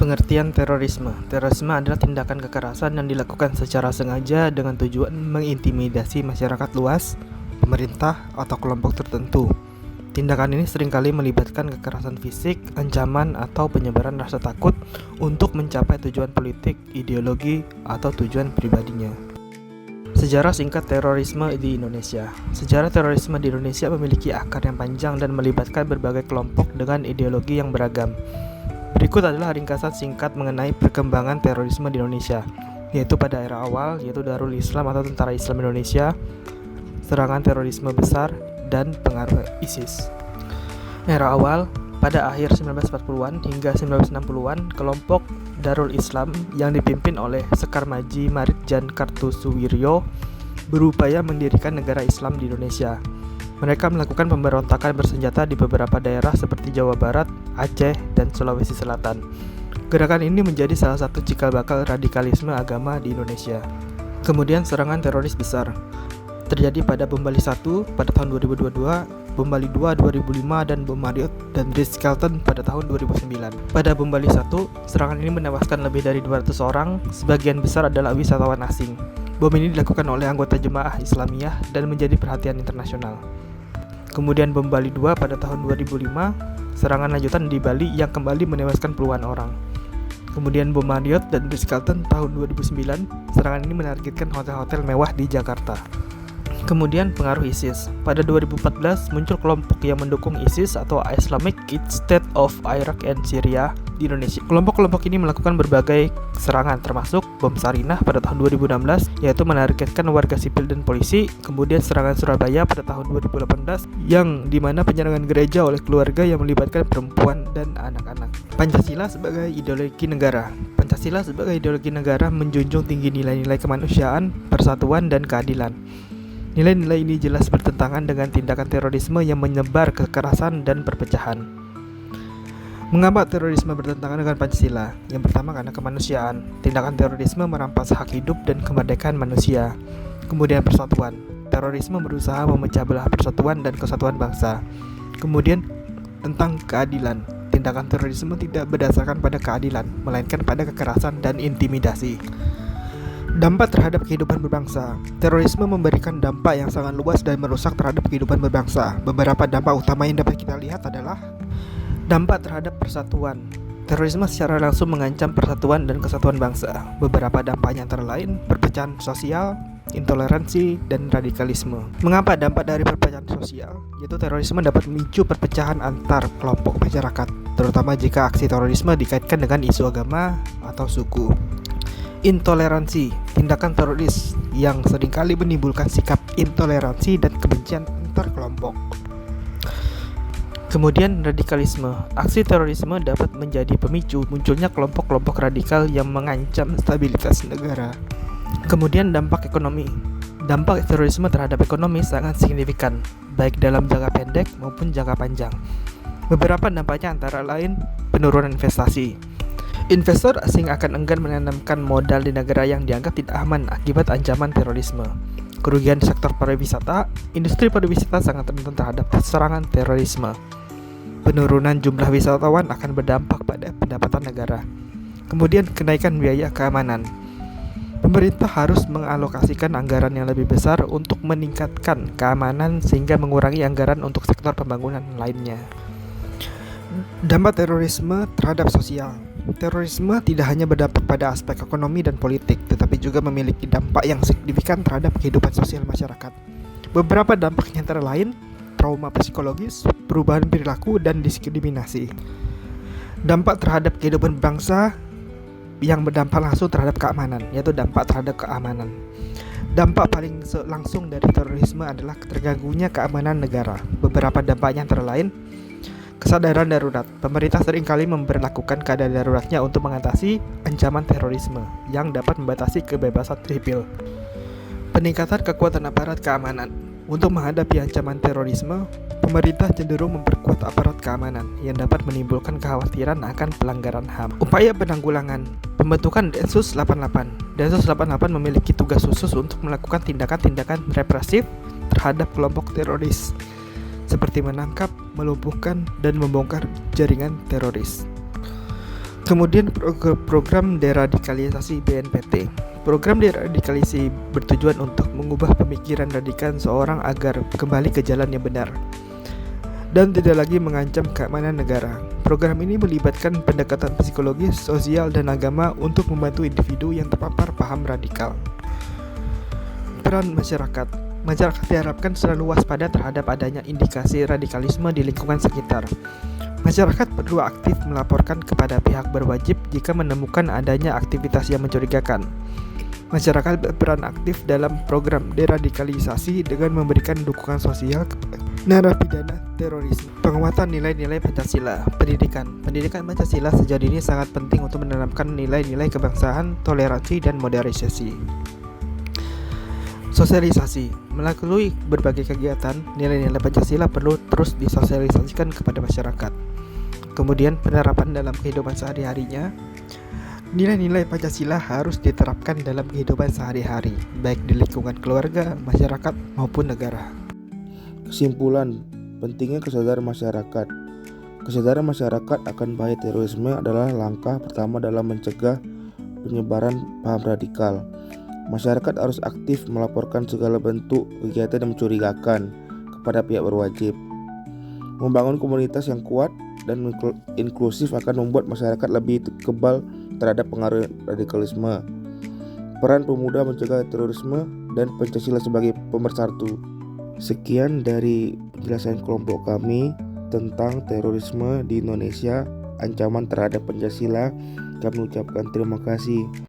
Pengertian terorisme. Terorisme adalah tindakan kekerasan yang dilakukan secara sengaja dengan tujuan mengintimidasi masyarakat luas, pemerintah, atau kelompok tertentu. Tindakan ini seringkali melibatkan kekerasan fisik, ancaman, atau penyebaran rasa takut untuk mencapai tujuan politik, ideologi, atau tujuan pribadinya. Sejarah singkat terorisme di Indonesia. Sejarah terorisme di Indonesia memiliki akar yang panjang dan melibatkan berbagai kelompok dengan ideologi yang beragam. Berikut adalah ringkasan singkat mengenai perkembangan terorisme di Indonesia, yaitu pada era awal, yaitu Darul Islam atau Tentara Islam Indonesia, serangan terorisme besar, dan pengaruh ISIS. Era awal, pada akhir 1940-an hingga 1960-an, kelompok Darul Islam yang dipimpin oleh Sekar Maji Maridjan Kartosuwiryo berupaya mendirikan negara Islam di Indonesia. Mereka melakukan pemberontakan bersenjata di beberapa daerah seperti Jawa Barat, Aceh, dan Sulawesi Selatan. Gerakan ini menjadi salah satu cikal bakal radikalisme agama di Indonesia. Kemudian serangan teroris besar terjadi pada Bom Bali 1 pada tahun 2022, Bom Bali 2 2005, dan Bom Marriott dan Ritz-Carlton pada tahun 2009. Pada Bom Bali 1, serangan ini menewaskan lebih dari 200 orang, sebagian besar adalah wisatawan asing. Bom ini dilakukan oleh anggota jemaah Islamiyah dan menjadi perhatian internasional. Kemudian Bom Bali 2 pada tahun 2005, serangan lanjutan di Bali yang kembali menewaskan puluhan orang. Kemudian Bom Marriott dan Ritz-Carlton tahun 2009, serangan ini menargetkan hotel-hotel mewah di Jakarta. Kemudian pengaruh ISIS. Pada 2014 muncul kelompok yang mendukung ISIS atau Islamic State of Iraq and Syria di Indonesia. Kelompok-kelompok ini melakukan berbagai serangan termasuk bom Sarinah pada tahun 2016 yaitu menargetkan warga sipil dan polisi, kemudian serangan Surabaya pada tahun 2018 yang dimana penyerangan gereja oleh keluarga yang melibatkan perempuan dan anak-anak. Pancasila sebagai ideologi negara. Pancasila sebagai ideologi negara menjunjung tinggi nilai-nilai kemanusiaan, persatuan, dan keadilan. Nilai-nilai ini jelas bertentangan dengan tindakan terorisme yang menyebar kekerasan dan perpecahan. Mengapa terorisme bertentangan dengan Pancasila? Yang pertama karena kemanusiaan. Tindakan terorisme merampas hak hidup dan kemerdekaan manusia. Kemudian persatuan. Terorisme berusaha memecah belah persatuan dan kesatuan bangsa. Kemudian tentang keadilan. Tindakan terorisme tidak berdasarkan pada keadilan, melainkan pada kekerasan dan intimidasi. Dampak terhadap kehidupan berbangsa. Terorisme memberikan dampak yang sangat luas dan merusak terhadap kehidupan berbangsa. Beberapa dampak utama yang dapat kita lihat adalah dampak terhadap persatuan. Terorisme secara langsung mengancam persatuan dan kesatuan bangsa. Beberapa dampaknya antara lain perpecahan sosial, intoleransi, dan radikalisme. Mengapa dampak dari perpecahan sosial? Yaitu terorisme dapat memicu perpecahan antar kelompok masyarakat, terutama jika aksi terorisme dikaitkan dengan isu agama atau suku. Intoleransi, tindakan teroris yang seringkali menimbulkan sikap intoleransi dan kebencian antar kelompok. Kemudian radikalisme, aksi terorisme dapat menjadi pemicu munculnya kelompok-kelompok radikal yang mengancam stabilitas negara. Kemudian dampak ekonomi. Dampak terorisme terhadap ekonomi sangat signifikan, baik dalam jangka pendek maupun jangka panjang. Beberapa dampaknya antara lain penurunan investasi. Investor asing akan enggan menanamkan modal di negara yang dianggap tidak aman akibat ancaman terorisme. Kerugian sektor pariwisata, industri pariwisata sangat rentan terhadap serangan terorisme. Penurunan jumlah wisatawan akan berdampak pada pendapatan negara. Kemudian kenaikan biaya keamanan. Pemerintah harus mengalokasikan anggaran yang lebih besar untuk meningkatkan keamanan sehingga mengurangi anggaran untuk sektor pembangunan lainnya. Dampak terorisme terhadap sosial. Terorisme tidak hanya berdampak pada aspek ekonomi dan politik, tetapi juga memiliki dampak yang signifikan terhadap kehidupan sosial masyarakat. Beberapa dampaknya antara lain trauma psikologis, perubahan perilaku, dan diskriminasi. Dampak terhadap kehidupan bangsa yang berdampak langsung terhadap keamanan, yaitu dampak terhadap keamanan. Dampak paling langsung dari terorisme adalah terganggunya keamanan negara. Beberapa dampaknya antara lain kesadaran darurat. Pemerintah seringkali memberlakukan keadaan daruratnya untuk mengatasi ancaman terorisme yang dapat membatasi kebebasan sipil. Peningkatan kekuatan aparat keamanan. Untuk menghadapi ancaman terorisme, pemerintah cenderung memperkuat aparat keamanan yang dapat menimbulkan kekhawatiran akan pelanggaran HAM. Upaya penanggulangan. Pembentukan Densus 88. Densus 88 memiliki tugas khusus untuk melakukan tindakan-tindakan represif terhadap kelompok teroris, seperti menangkap, melumpuhkan, dan membongkar jaringan teroris. Kemudian program deradikalisasi BNPT. Program deradikalisasi bertujuan untuk mengubah pemikiran radikal seorang agar kembali ke jalan yang benar dan tidak lagi mengancam keamanan negara. Program ini melibatkan pendekatan psikologis, sosial, dan agama untuk membantu individu yang terpapar paham radikal. Peran masyarakat. Masyarakat diharapkan selalu waspada terhadap adanya indikasi radikalisme di lingkungan sekitar. Masyarakat perlu aktif melaporkan kepada pihak berwajib jika menemukan adanya aktivitas yang mencurigakan. Masyarakat berperan aktif dalam program deradikalisasi dengan memberikan dukungan sosial kepada narapidana terorisme. Penguatan nilai-nilai Pancasila. Pendidikan Pancasila sejauh ini sangat penting untuk menanamkan nilai-nilai kebangsaan, toleransi, dan modernisasi. Sosialisasi. Melalui berbagai kegiatan, nilai-nilai Pancasila perlu terus disosialisasikan kepada masyarakat. Kemudian penerapan dalam kehidupan sehari-harinya. Nilai-nilai Pancasila harus diterapkan dalam kehidupan sehari-hari, baik di lingkungan keluarga, masyarakat, maupun negara. Kesimpulan, pentingnya kesadaran masyarakat. Kesadaran masyarakat akan bahaya terorisme adalah langkah pertama dalam mencegah penyebaran paham radikal. Masyarakat harus aktif melaporkan segala bentuk kegiatan yang mencurigakan kepada pihak berwajib. Membangun komunitas yang kuat dan inklusif akan membuat masyarakat lebih kebal terhadap pengaruh radikalisme. Peran pemuda mencegah terorisme dan Pancasila sebagai pemersatu. Sekian dari penjelasan kelompok kami tentang terorisme di Indonesia, ancaman terhadap Pancasila. Kami ucapkan terima kasih.